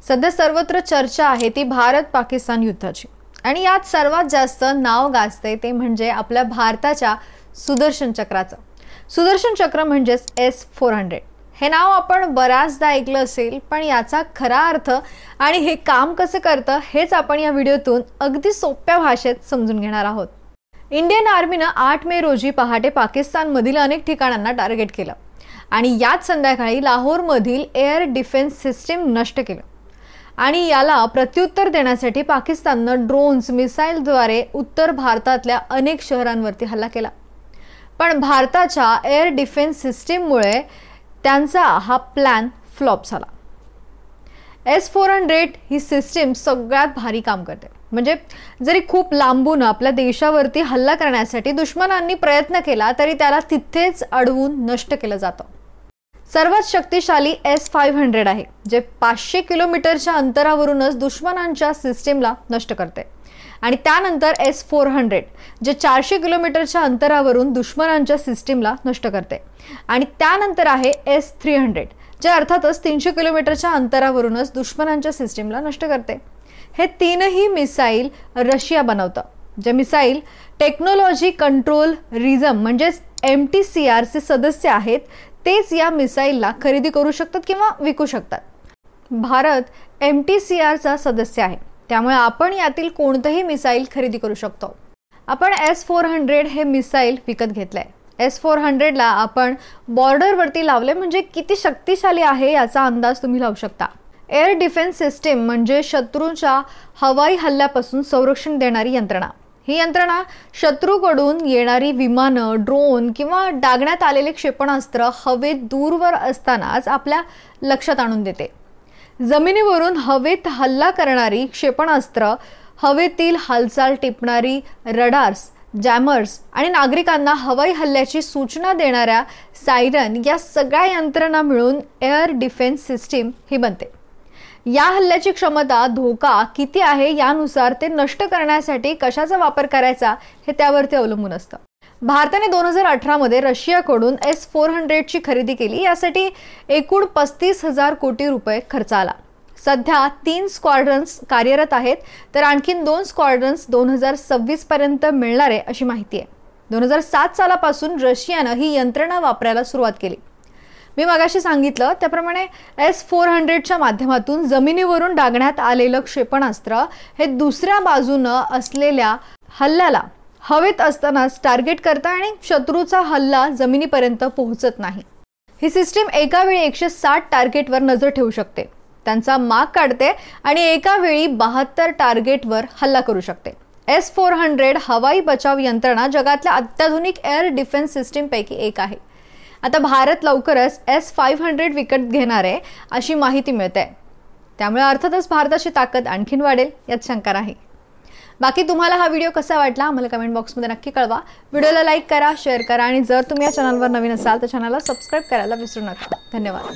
सध्या सर्वत्र चर्चा आहे ती भारत पाकिस्तान युद्धाची आणि यात सर्वात जास्त नाव गाजते ते म्हणजे आपल्या भारताच्या सुदर्शन चक्राचं। सुदर्शन चक्र म्हणजे S-400। हे नाव आपण बऱ्याचदा ऐकलं असेल, पण याचा खरा अर्थ आणि हे काम कसं करतं हेच आपण या व्हिडिओतून अगदी सोप्या भाषेत समजून घेणार आहोत। इंडियन आर्मीने 8 मे रोजी पहाटे पाकिस्तानमधील अनेक ठिकाणांना टार्गेट केलं आणि याच संध्याकाळी लाहोरमधील एअर डिफेन्स सिस्टीम नष्ट केलं आणि याला प्रत्युत्तर देण्यासाठी पाकिस्तानने ड्रोन्स मिसाइलद्वारे उत्तर भारतातल्या अनेक शहरांवरती हल्ला केला। पण भारताच्या एअर डिफेन्स सिस्टीममुळे त्यांचा हा प्लॅन फ्लॉप झाला। S-400 ही सिस्टीम सगळ्यात भारी काम करते। म्हणजे जरी खूप लांबून आपल्या देशावरती हल्ला करण्यासाठी दुश्मनांनी प्रयत्न केला तरी त्याला तिथेच अडवून नष्ट केलं जातं। सर्वात शक्तिशाली S-500 आहे, जे 500 किलोमीटरच्या अंतरावरूनच दुश्मनांच्या सिस्टीमला नष्ट करते आणि त्यानंतर S-400 जे 400 किलोमीटरच्या अंतरावरून दुश्मनांच्या सिस्टीमला नष्ट करते आणि त्यानंतर आहे S-300 जे अर्थातच 300 किलोमीटरच्या अंतरावरूनच दुश्मनांच्या सिस्टीमला नष्ट करते। हे तीनही मिसाईल रशिया बनवतं। जे मिसाईल टेक्नॉलॉजी कंट्रोल रिजम म्हणजे MTCR चे सदस्य आहेत तेच या मिसाईलला खरेदी करू शकतात किंवा विकू शकतात। भारत MTCR चा सदस्य आहे, त्यामुळे आपण यातील कोणतेही मिसाईल खरेदी करू शकतो। आपण S-400 हे मिसाईल विकत घेतलंय। S-400 ला आपण बॉर्डरवरती लावले म्हणजे किती शक्तिशाली आहे याचा अंदाज तुम्ही लावू शकता। एअर डिफेन्स सिस्टीम म्हणजे शत्रूच्या हवाई हल्ल्यापासून संरक्षण देणारी यंत्रणा। ही यंत्रणा शत्रूकडून येणारी विमानं, ड्रोन किंवा डागण्यात आलेले क्षेपणास्त्र हवेत दूरवर असतानाच आपल्या लक्षात आणून देते। जमिनीवरून हवेत हल्ला करणारी क्षेपणास्त्र, हवेतील हालचाल टिपणारी रडार्स, जॅमर्स आणि नागरिकांना हवाई हल्ल्याची सूचना देणाऱ्या सायरन या सगळ्या यंत्रणा मिळून एअर डिफेन्स सिस्टीम ही बनते। या हल्ल्याची क्षमता, धोका किती आहे यानुसार ते नष्ट करण्यासाठी कशाचा वापर करायचा हे त्यावरती अवलंबून असतं। भारताने 2018 मध्ये रशियाकडून S-400 ची खरेदी केली। यासाठी एकूण 35,000 कोटी रुपये खर्च आला। सध्या 3 स्क्वॉड्रन्स कार्यरत आहेत, तर आणखीन 2 स्क्वॉड्रन्स 2026 पर्यंत मिळणार आहे अशी माहिती आहे। 2007 सालापासून रशियाने ही यंत्रणा वापरायला सुरुवात केली। मी मगाशी सांगितलं त्याप्रमाणे S-400 च्या माध्यमातून जमिनीवरून डागण्यात आलेलं क्षेपणास्त्र हे दुसऱ्या बाजूने असलेल्या हल्ल्याला हवेत असतानाच टार्गेट करतं आणि शत्रूचा हल्ला जमिनीपर्यंत पोहोचत नाही। ही सिस्टीम एका वेळी 160 टार्गेटवर नजर ठेवू शकते, त्यांचा माग काढते आणि एका वेळी 72 टार्गेटवर हल्ला करू शकते। S-400 हवाई बचाव यंत्रणा जगातल्या अत्याधुनिक एअर डिफेन्स सिस्टीम पैकी एक आहे। आता भारत लवकरच S-500 विकत घेणार आहे अशी माहिती मिळते, त्यामुळे अर्थातच भारताची ताकद आणखीन वाढेल यात शंका नाही। बाकी तुम्हाला हा व्हिडिओ कसा वाटला आम्हाला कमेंट बॉक्समध्ये नक्की कळवा। व्हिडिओला लाईक करा, शेअर करा आणि जर तुम्ही या चॅनलवर नवीन असाल तर चॅनलला सबस्क्राइब करायला विसरू नका। धन्यवाद।